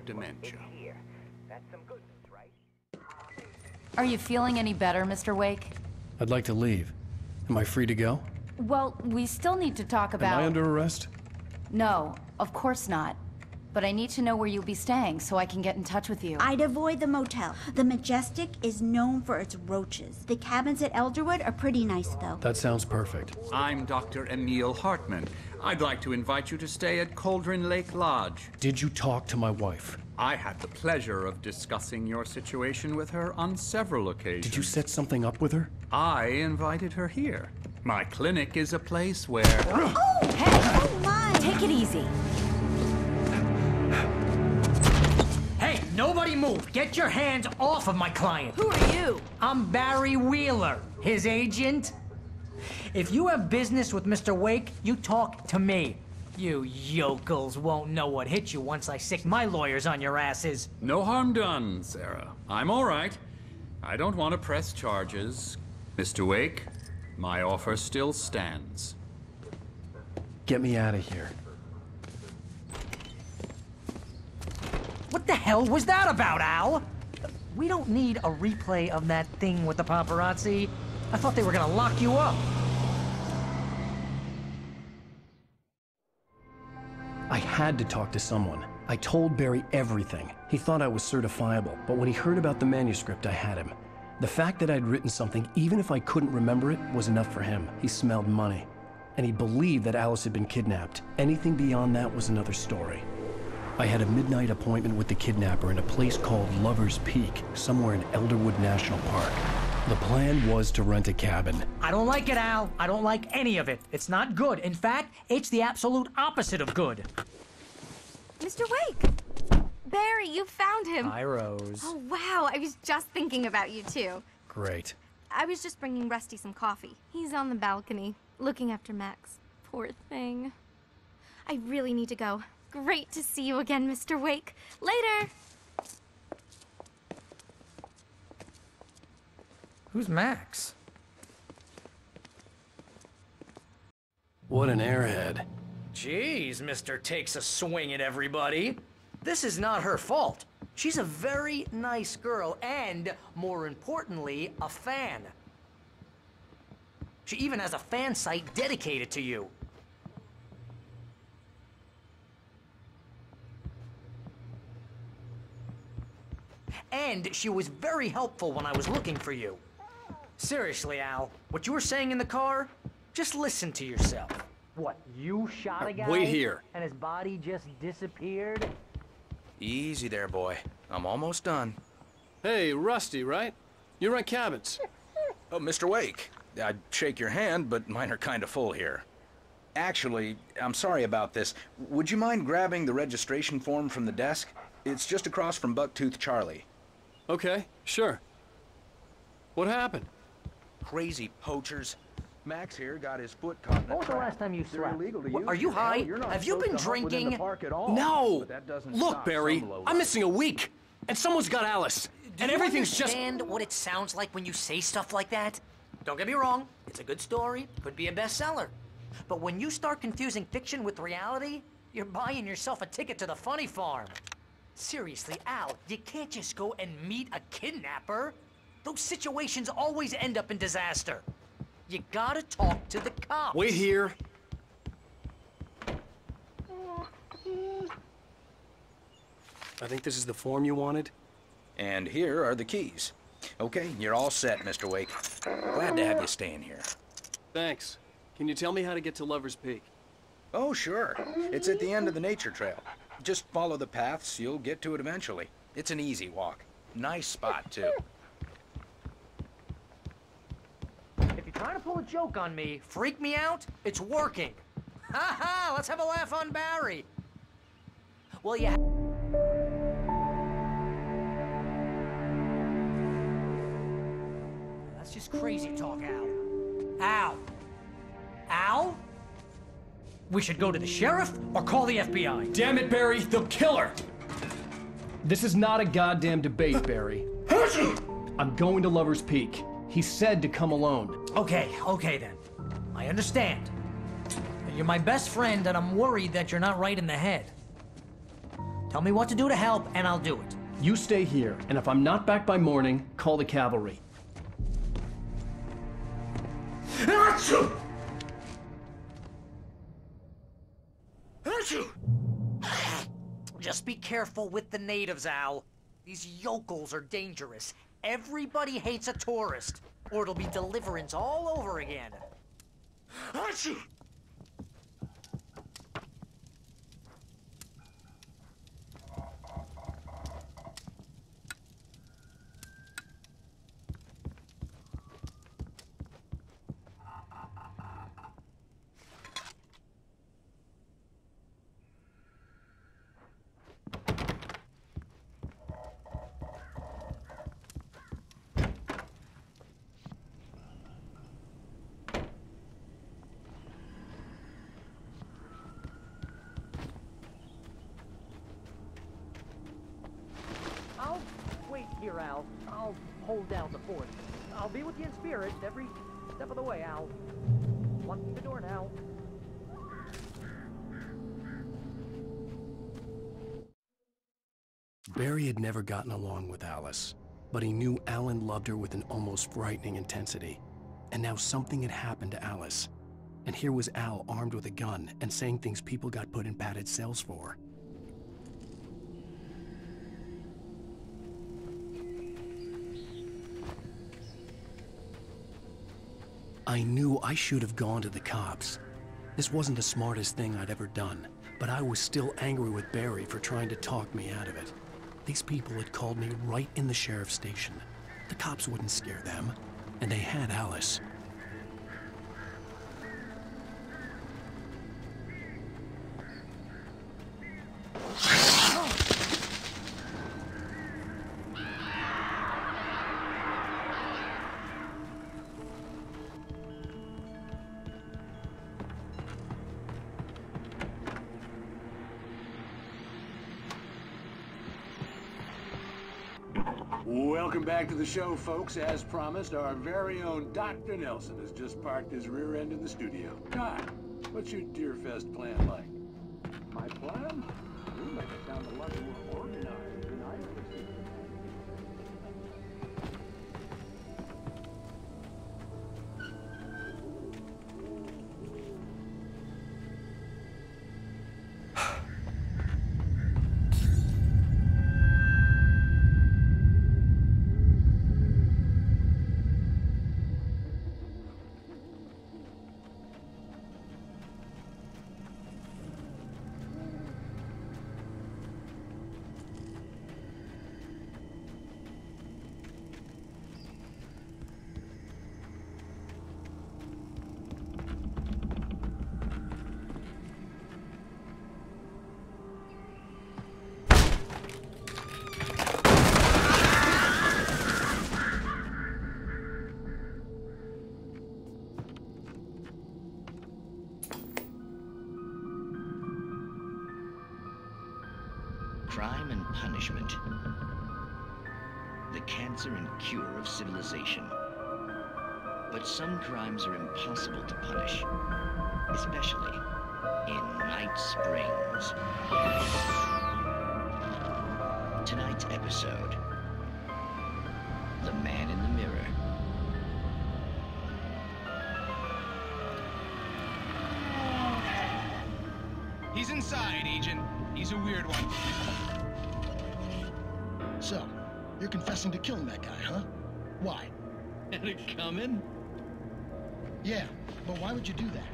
their dementia. Are you feeling any better, Mr. Wake? I'd like to leave. Am I free to go? Well, we still need to talk about... Am I under arrest? No, of course not. But I need to know where you'll be staying so I can get in touch with you. I'd avoid the motel. The Majestic is known for its roaches. The cabins at Elderwood are pretty nice, though. That sounds perfect. I'm Dr. Emil Hartman. I'd like to invite you to stay at Cauldron Lake Lodge. Did you talk to my wife? I had the pleasure of discussing your situation with her on several occasions. Did you set something up with her? I invited her here. My clinic is a place where... Oh, hey! Oh, my! Take it easy. Hey, nobody move! Get your hands off of my client! Who are you? I'm Barry Wheeler, his agent. If you have business with Mr. Wake, you talk to me. You yokels won't know what hit you once I sick my lawyers on your asses. No harm done, Sarah. I'm all right. I don't want to press charges. Mr. Wake, my offer still stands. Get me out of here. What the hell was that about, Al? We don't need a replay of that thing with the paparazzi. I thought they were gonna lock you up. I had to talk to someone. I told Barry everything. He thought I was certifiable, but when he heard about the manuscript, I had him. The fact that I'd written something, even if I couldn't remember it, was enough for him. He smelled money. And he believed that Alice had been kidnapped. Anything beyond that was another story. I had a midnight appointment with the kidnapper in a place called Lover's Peak, somewhere in Elderwood National Park. The plan was to rent a cabin. I don't like it, Al. I don't like any of it. It's not good. In fact, it's the absolute opposite of good. Mr. Wake! Barry, you found him. Hi, Rose. Oh, wow. I was just thinking about you, too. Great. I was just bringing Rusty some coffee. He's on the balcony, looking after Max. Poor thing. I really need to go. Great to see you again, Mr. Wake. Later! Who's Max? What an airhead. Jeez, Mr. Takes a swing at everybody. This is not her fault. She's a very nice girl and, more importantly, a fan. She even has a fan site dedicated to you. And she was very helpful when I was looking for you. Seriously, Al, what you were saying in the car, just listen to yourself. What, you shot a guy? Wait here. And his body just disappeared? Easy there, boy. I'm almost done. Hey, Rusty, right? You rent cabins. Oh, Mr. Wake. I'd shake your hand, but mine are kind of full here. Actually, I'm sorry about this. Would you mind grabbing the registration form from the desk? It's just across from Bucktooth Charlie. Okay, sure. What happened? Crazy poachers. Max here got his foot caught in a When was the trap. last time you They're slept? illegal to What, use are you here. Hell, high? you're not Have you supposed been to hunt within drinking? the park at all. No! But that doesn't Look, stop Barry, some low I'm missing a week, and someone's got Alice, and everything's just... Do you understand what it sounds like when you say stuff like that? Don't get me wrong, it's a good story, could be a bestseller. But when you start confusing fiction with reality, you're buying yourself a ticket to the funny farm. Seriously, Al, you can't just go and meet a kidnapper. Those situations always end up in disaster. You gotta talk to the cops. Wait here. I think this is the form you wanted. And here are the keys. Okay, you're all set, Mr. Wake. Glad to have you staying here. Thanks. Can you tell me how to get to Lover's Peak? Oh, sure. It's at the end of the nature trail. Just follow the paths, you'll get to it eventually. It's an easy walk. Nice spot, too. If you're trying to pull a joke on me, freak me out, it's working. Ha ha, let's have a laugh on Barry. Well, yeah. That's just crazy talk, Al. Al. Al? We should go to the sheriff or call the FBI. Damn it, Barry, they'll kill her! This is not a goddamn debate, Barry. I'm going to Lover's Peak. He said to come alone. Okay then. I understand. You're my best friend, and I'm worried that you're not right in the head. Tell me what to do to help, and I'll do it. You stay here, and if I'm not back by morning, call the cavalry. Achoo! Achoo! Just be careful with the natives, Al. These yokels are dangerous. Everybody hates a tourist, or it'll be Deliverance all over again. Achoo! I'll wait here, Al. I'll hold down the fort. I'll be with you in spirit every step of the way, Al. Locking the door now. Barry had never gotten along with Alice, but he knew Alan loved her with an almost frightening intensity. And now something had happened to Alice. And here was Al armed with a gun and saying things people got put in padded cells for. I knew I should have gone to the cops. This wasn't the smartest thing I'd ever done, but I was still angry with Barry for trying to talk me out of it. These people had called me right in the sheriff's station. The cops wouldn't scare them, and they had Alice. Welcome back to the show, folks. As promised, our very own Dr. Nelson has just parked his rear end in the studio. Kai, what's your Deerfest plan like? My plan? You make it sound a lot more organized than I ever see. Crime and punishment. The cancer and cure of civilization. But some crimes are impossible to punish, especially in Night Springs. Tonight's episode, The Man in the Mirror. He's inside, Agent. He's a weird one. So, you're confessing to killing that guy, huh? Why? Had it coming? Yeah, but why would you do that?